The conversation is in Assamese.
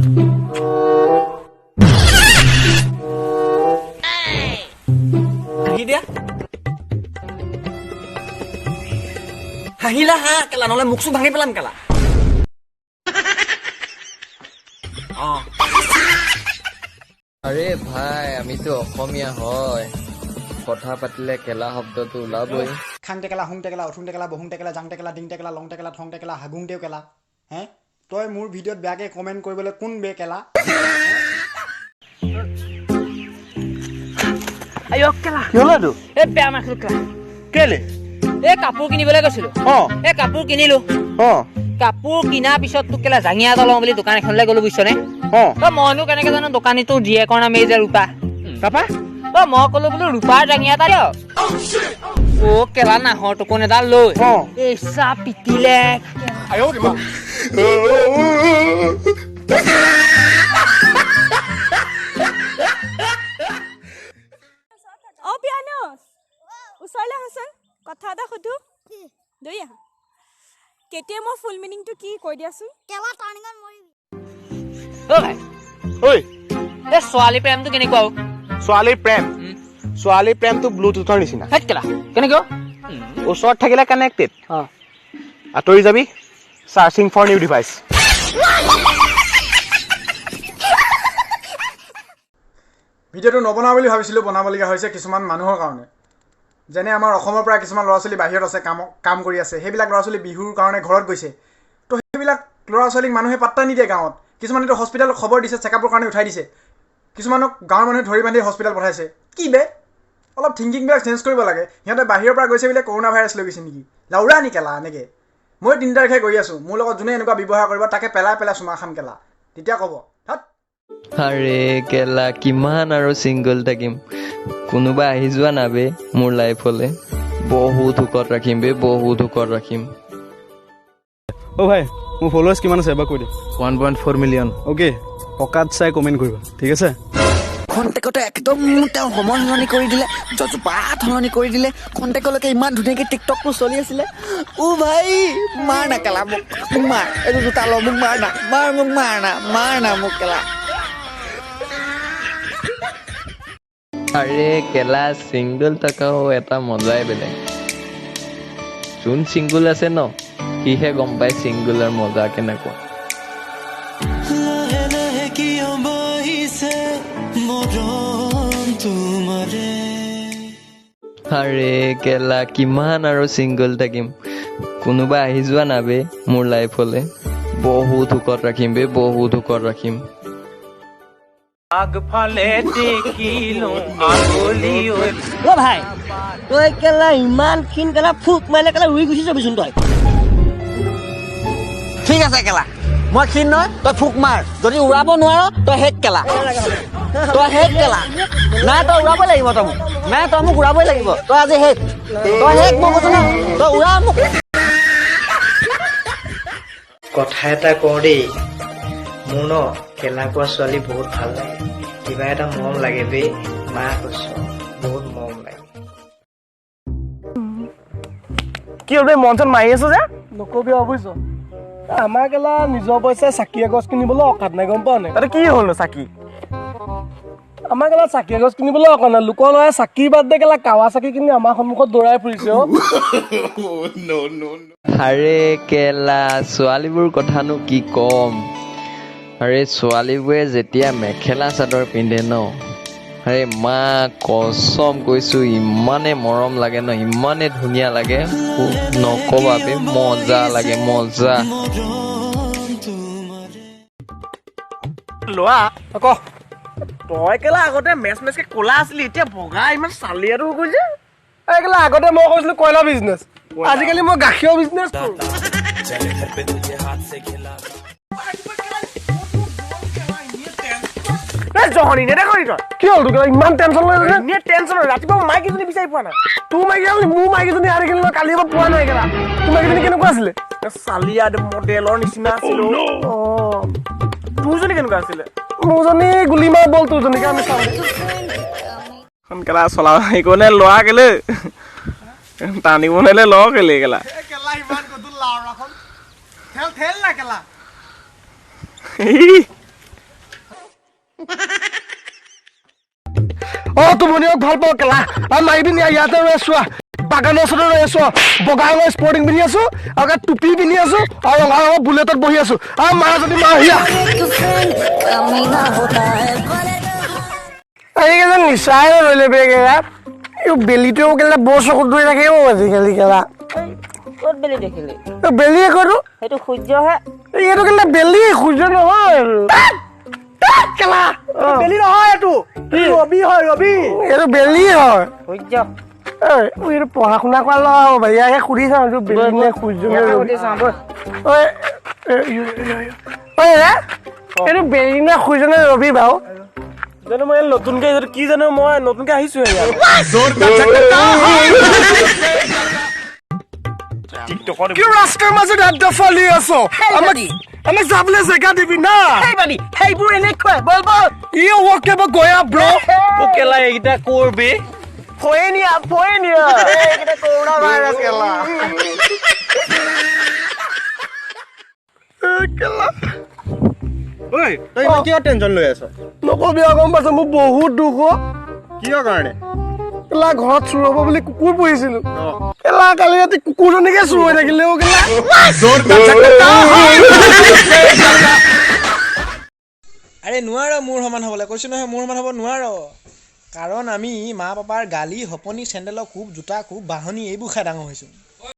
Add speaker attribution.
Speaker 1: দিয়া হাঁহিলা হা কেলা নহলে মুখ চুখ ভাঙি পেলাম কেলা
Speaker 2: আরে ভাই আমিতো অসমীয়া হয় কথা পাতিলে কেলা শব্দটো ওলাবই
Speaker 3: খাং টেকেলা হুং টেকেলা উঠুং টেকেলা বহুং টেকেলা জাং টেকেলা ডিং টেকেলা লং টেকেলা থং টেকেলা হাগুং টেও কেলা হে তই মোৰ ভিডিঅ'ত বেয়াকে কমেণ্ট কৰিবলৈ কোন বে কেলা
Speaker 4: আয়ো কেলা
Speaker 1: কি হলটো
Speaker 4: এ বেয়া মাখলো কেলা
Speaker 1: কেলে
Speaker 4: এ কাপোৰ কিনিবলৈ গৈছিলো এ কাপোৰ কিনিলো কাপোৰ কিনাৰ পিছত তোক কেলা জাঙিয়া এটা লওঁ বুলি দোকান এখনলৈ গলো বুজিছনে মইনো কেনেকে জানো দোকানীটো জীয়েকৰ নামেই যে ৰূপা
Speaker 1: তাপা
Speaker 4: মই কলো বোলো ৰূপাৰ জাঙিয়া এটা দিয়ক অ কেলা নাহৰ টুকুন এডাল লৈ এই চা পিটিলে
Speaker 5: অ পিয়ানোচ ওচৰলৈ আহচোন কথা এটা সুধো দুই আহা কেতিয়া মই ফুল মিনিংটো কি কৈ দিয়াচোন কেলা টাৰ্ণিঙত মৰিবি
Speaker 4: অ ভাই
Speaker 1: ঐ
Speaker 4: এ ছোৱালী প্ৰেমটো কেনেকুৱা
Speaker 1: ছোৱালীৰ প্ৰেমটো ব্লুটুথৰ নিচিনা
Speaker 4: হেট কেলা কেনেকুৱা
Speaker 1: ওচৰত থাকিলে কানেক্টেড আঁতৰি যাবি চাৰ্চিং ফৰ নিউ ডিভাইচ
Speaker 3: ভিডিঅ'টো নবনাওঁ বুলি ভাবিছিলোঁ বনাবলগীয়া হৈছে কিছুমান মানুহৰ কাৰণে যেনে আমাৰ অসমৰ পৰা কিছুমান ল'ৰা ছোৱালী বাহিৰত আছে কাম কৰি আছে সেইবিলাক ল'ৰা ছোৱালী বিহুৰ কাৰণে ঘৰত গৈছে তো সেইবিলাক ল'ৰা ছোৱালীক মানুহে পাত্তা নিদিয়ে গাঁৱত কিছুমানেতো হস্পিটেলত খবৰ দিছে চেকআপৰ কাৰণে উঠাই দিছে কিছুমানক গাঁৱৰ মানুহে ধৰি বান্ধি হস্পিটেল পঠাইছে কি বে অলপ থিংকিংবিলাক চেঞ্জ কৰিব লাগে সিহঁতে বাহিৰৰ পৰা গৈছে বোলে কৰোণা ভাইৰাছ লৈ গৈছে নেকি লাউৰা নি কেলা এনেকৈ মই 3 তাৰিখে গৈ আছোঁ মোৰ লগত যোনে এনেকুৱা ব্যৱহাৰ কৰিব তাকে পেলাই চুমা খাম কেলা তেতিয়া ক'ব
Speaker 2: আৰে কেলা কিমান আৰু চিংগল থাকিম কোনোবা আহি যোৱা না বে মোৰ লাইফলে বহুত সুখত ৰাখিম বে বহুত সুখত ৰাখিম
Speaker 6: অ ভাই মোৰ ফলোৱাৰ্ছ কিমান আছে এবাৰ কৈ দে
Speaker 7: 1.4 মিলিয়ন
Speaker 6: অ'কে টকাত চাই কমেণ্ট কৰিবা ঠিক আছে
Speaker 1: খন্তেকতে একদম তেওঁ সময় সলনি কৰি দিলে জজপাত সলনি কৰি দিলে খন্তেকলৈকে ইমান ধুনীয়াকৈ টিকটকটো চলি আছিলে ও ভাই মাৰ না কেলা মোক মাৰ এইটো জোতা ল মোক মাৰ না মোক কেলা
Speaker 2: আৰে কেলা চিংগল থকাও এটা মজাই বেলেগ যোন চিংগল আছে ন সিহে গম পায় চিংগুলাৰ মজা কেনেকুৱা আৰে কেলা কিমান আৰু চিংগল থাকিম কোনোবা আহি যোৱা না বে মোৰ লাইফলে বহুত সুখত ৰাখিম বে বহুত সুখত ৰাখিম
Speaker 4: আগফালে দেখিলো আগলি
Speaker 8: ও ভাই তই কেলা ইমান ক্ষীণ কেলা ফুক মাৰিলে কেলা উৰি গুচি যাবিচোন তই
Speaker 1: ঠিক আছে কেলা মই ক্ষীণ নহয় তই ফুক মাৰ যদি উৰাব নোৱাৰ তই হেক কেলা নাই তই উৰাবই লাগিব তই মোক নাই তই মোক উৰাবই লাগিব তই আজি হেক মই কৈছো ন তই উৰা মোক
Speaker 9: কথা এটা কওঁ দেই মোৰ ন খেলা কোৱা ছোৱালী বহুত ভাল লাগে কিবা এটা মৰম লাগে বে মা কৈছো বহুত মৰম লাগে
Speaker 1: কি হ'ল বে মন চন মাৰি আছো যে
Speaker 6: নকবি অৱশ্য আমাৰ কেলা নিজৰ পইচাই চাকি এগছ কিনিবলৈ অকাত নাই গম পাৱ নাই
Speaker 1: তাতে কি হ'লনো চাকি
Speaker 6: আমাৰ কেলা চাকি এগছ কিনিবলৈ অকাত নাই লোকৰ ল'ৰাই চাকি বাদ দে কেলা কাৱা চাকি কিনি আমাৰ সন্মুখত দৌৰাই ফুৰিছে
Speaker 2: আৰে কেলা ছোৱালীবোৰ কথানো কি কম আৰে ছোৱালীবোৰে যেতিয়া মেখেলা চাদৰ পিন্ধে ন আৰে মা কসম কৈছো ইমানে মৰম লাগে ন ইমানে ধুনীয়া লাগে নকবা বে মজা লাগে মজা
Speaker 1: লোৱা ক তই কেলা আগতে মেচকে ক'লা আছিলি এতিয়া বগা ইমান চালি আৰু কৈছে
Speaker 6: এই কেলা আগতে মই কৈছিলো কয়লা বিজনেছ আজিকালি মই গাখীৰৰ বিজনেছ কৰোঁ
Speaker 1: জহনি নেদেখনি তই
Speaker 6: কি হ'ল তোৰ ইমান টেনশ্যন লৈ আছে
Speaker 1: এনে টেনশ্যন ৰাতিপুৱা মাইকীজনী বিচাৰি পোৱা নাই
Speaker 6: তোৰ মাইকী মোৰ মাইকীজনী আৰু কেলা কালি পৰা পোৱা নাই কেলা তোৰ মাইকীজনী কেনেকুৱা আছিলে
Speaker 1: চালিয়া মডেলৰ নিচিনা আছিল তোৰজনী কেনেকুৱা আছিলে
Speaker 6: মোৰজনী গুলি মাৰ বল তোৰজনীকে আমি চাওঁ
Speaker 1: কেলা চলা সেইকণে লোৱা কেলে টানিব নেলে ল কেলে কেলা
Speaker 6: তুমনিয়ক ভাল পাওঁ কেলা আৰু মাৰিবি নি ইয়াতে ৰৈ আছো বাগানৰ ওচৰতে ৰৈ আছো বগা ৰঙৰ স্পৰ্টিং পিন্ধি আছো আৰু টুপি পিন্ধি আছো আৰু ৰঙা ৰঙৰ বুলেটত বহি আছো আৰু মাৰা যদি মা আহিয়া এইকেইজন নিচাই ৰৈলে বেগেৰা এই বেলিটোও কেলা বৰ চকুত ধৰি থাকে আজিকালি কেলা
Speaker 4: ক'ত বেলি দেখিলি
Speaker 6: বেলি একো
Speaker 4: সেইটো সূৰ্যহে
Speaker 6: এইটো কেলা বেলি সূৰ্য নহয় কেলা
Speaker 3: বেলি নহয় এইটো ৰবি হয় ৰবি
Speaker 6: এইটো বেলি হয়
Speaker 4: সূৰ্য
Speaker 6: এইটো পঢ়া শুনা কৰা ল'ৰা হ'ব ইয়াকে সুধি চাওঁ এইটো বেলি নে সূৰ্য এইটো বেলি নে সূৰ্য নে ৰবি বাৰু জানো মই নতুনকে কি জানো মই নতুনকে আহিছো কিয় ৰাস্তাৰ মাজত আড্ডা ফালি আছ আমাক যাবলৈ জেগা দিবি না
Speaker 8: সেইবোৰ এনেকুৱা বল বল
Speaker 6: ই ওকে বা গয়া ব্ৰ
Speaker 8: কেলা এইকেইটা কৰবি ফয়ে নিয়া এইকেইটা কৰোণা ভাইৰাছ কেলা
Speaker 3: ঐ তই ইমান কিয় টেনশ্যন লৈ আছ
Speaker 6: নকবি গম পাইছ মোৰ বহুত দুখ
Speaker 3: কিয় কাৰণে
Speaker 6: কেলা ঘৰত চুৰ হ'ব বুলি কুকুৰ পুহিছিলো কেলা কালি ৰাতি কুকুৰজনীকে চুৰ হৈ থাকিলে কেলা
Speaker 3: আৰে নোৱাৰ মোৰ সমান হ'বলৈ কৈছোঁ নহয় মোৰ সমান হ'ব নোৱাৰ কাৰণ আমি মা পাপাৰ গালি হপনি চেণ্ডেলৰ কোব জোতা কোব বাহনি এইবোৰ খাই ডাঙৰ হৈছোঁ